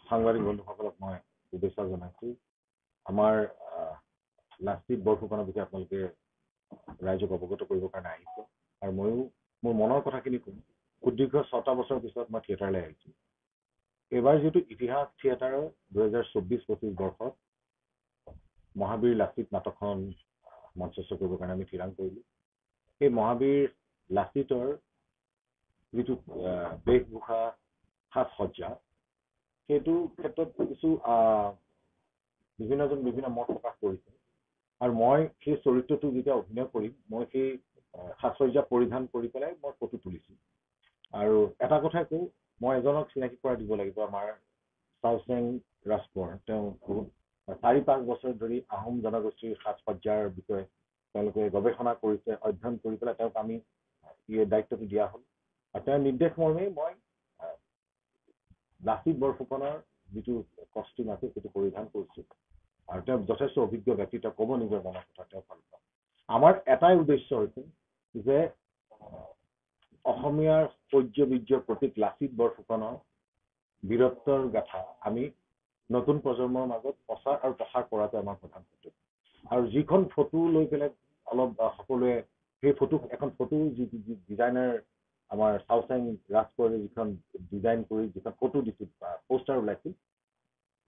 সাংবাদিক বন্ধুসকলক মই শুভেচ্ছা জনাইছো। আমাৰ লাচিত বৰফুকনৰ বিষয়ে আপোনালোকে ৰাইজক অৱগত কৰিবৰ কাৰণে আহিছে আৰু ময়ো মোৰ মনৰ কথাখিনি ক'ম। সুদীৰ্ঘ 6টা বছৰৰ পিছত মই থিয়েটাৰলৈ আহিছো। এইবাৰ যিটো ইতিহাস থিয়েটাৰৰ 2024-25 বৰ্ষত মহাবীৰ লাচিত নাটকখন মঞ্চস্থ কৰিবৰ কাৰণে আমি থিৰাং কৰিলোঁ। সেই মহাবীৰ লাচিতৰ যিটো বেশভূষা সাজ সজ্জা সেইটো ক্ষেত্ৰত কিছু বিভিন্ন মত প্ৰকাশ কৰিছে আৰু মই সেই চৰিত্ৰটো যেতিয়া অভিনয় কৰিম মই সেই সাজ সজ্জা পৰিধান কৰি পেলাই মই ফটো তুলিছোঁ। আৰু এটা কথাই কওঁ, মই এজনক চিনাকি কৰাই দিব লাগিব। আমাৰ চাওচেং ৰাজকোঁৱৰ, তেওঁ বহুত 4-5 বছৰ ধৰি আহোম জনগোষ্ঠীৰ সাজ সজ্জাৰ বিষয়ে তেওঁলোকে গৱেষণা কৰিছে, অধ্যয়ন কৰি পেলাই তেওঁক আমি এই দায়িত্বটো দিয়া হ'ল আৰু তেওঁৰ নিৰ্দেশ মৰ্মেই মই লাচিত বৰফুকনৰ যিটো কষ্টিউম আছে সেইটো পৰিধান কৰিছোঁ আৰু তেওঁ যথেষ্ট অভিজ্ঞ ব্যক্তি, তেওঁ ক'ব নিজৰ মনৰ কথা, তেওঁ ভাল পাওঁ। আমাৰ এটাই উদ্দেশ্য হৈছে যে অসমীয়াৰ শৌৰ্য প্ৰতীক লাচিত বৰফুকনৰ বীৰত্বৰ গাথা আমি নতুন প্ৰজন্মৰ মাজত প্ৰচাৰ আৰু প্ৰসাৰ কৰাটো আমাৰ প্ৰধান কৰ্তব্য। আৰু যিখন ফটো লৈ পেলাই অলপ সকলোৱে সেই এখন ফটো যি ডিজাইনাৰ আমাৰ চাওচেং ৰাজকোঁৱৰে যিখন ডিজাইন কৰি যিখন ফটো দিছিল বা পোষ্টাৰ ওলাইছিল,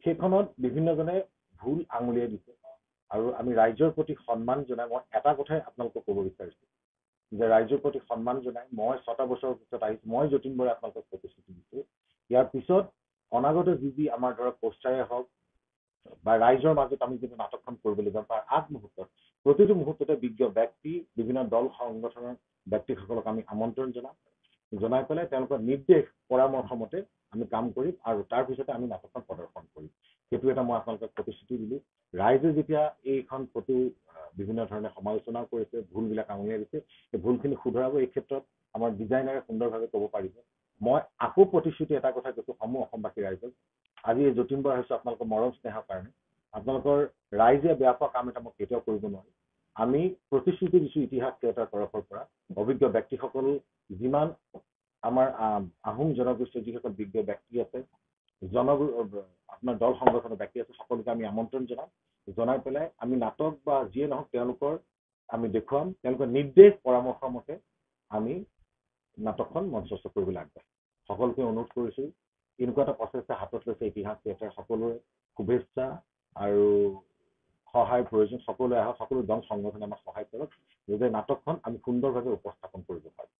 সেইখনত বিভিন্নজনে ভুল আঙুলিয়াই দিছে আৰু আমি ৰাইজৰ প্ৰতি সন্মান জনাই মই এটা কথাই আপোনালোকক ক'ব বিচাৰিছোঁ যে ৰাইজৰ প্ৰতি সন্মান জনাই মই 6টা বছৰৰ পিছত আহিছোঁ। মই যতীন বৰাই আপোনালোকক প্ৰতিশ্ৰুতি দিছোঁ, ইয়াৰ পিছত অনাগত যি আমাৰ ধৰক পোষ্টাৰে হওক বা ৰাইজৰ মাজত আমি যিটো নাটকখন কৰিবলৈ যাম তাৰ আগমুহূৰ্তত প্ৰতিটো মুহূৰ্ততে বিজ্ঞ ব্যক্তি বিভিন্ন দল সংগঠনৰ ব্যক্তিসকলক আমি আমন্ত্ৰণ জনাই পেলাই তেওঁলোকৰ নিৰ্দেশ পৰামৰ্শ মতে আমি কাম কৰিম আৰু তাৰপিছতে আমি নাটকখন প্ৰদৰ্শন কৰিম। সেইটো এটা মই আপোনালোকক প্ৰতিশ্ৰুতি দিলোঁ। ৰাইজে যেতিয়া এইখন ফটো বিভিন্ন ধৰণে সমালোচনাও কৰিছে, ভুলবিলাক আঙুলিয়াই দিছে, সেই ভুলখিনি শুধৰাব এই ক্ষেত্ৰত আমাৰ ডিজাইনাৰে সুন্দৰভাৱে ক'ব পাৰিব। মই আকৌ প্ৰতিশ্ৰুতি এটা কথা কৈছোঁ অসমবাসী ৰাইজক, আজি এই যতীন বৰা হৈছোঁ আপোনালোকৰ মৰম স্নেহৰ কাৰণে। আপোনালোকৰ ৰাইজে বেয়া পোৱা কাম এটা মই কেতিয়াও কৰিব নোৱাৰোঁ। আমি প্ৰতিশ্ৰুতি দিছোঁ ইতিহাস থিয়েটাৰৰ তৰফৰ পৰা অভিজ্ঞ ব্যক্তিসকল যিমান আমাৰ আহোম জনগোষ্ঠীৰ যিসকল বিজ্ঞ ব্যক্তি আছে, আপোনাৰ দল সংগঠনৰ ব্যক্তি আছে, সকলোকে আমি আমন্ত্ৰণ জনাই পেলাই আমি নাটক বা যিয়ে নহওক তেওঁলোকৰ আমি দেখুৱাম, তেওঁলোকৰ নিৰ্দেশ পৰামৰ্শ মতে আমি নাটকখন মঞ্চস্থ কৰিবলৈ আগবাঢ়িম। সকলোকে অনুৰোধ কৰিছোঁ, এনেকুৱা এটা প্ৰচেষ্টা হাতত লৈছে ইতিহাস থিয়েটাৰ, সকলোৰে শুভেচ্ছা আৰু সহায়ৰ প্ৰয়োজন। সকলোৱে আহক, সকলো দল সংগঠনে আমাক সহায় কৰক যাতে নাটকখন আমি সুন্দৰভাৱে উপস্থাপন কৰিব পাৰোঁ।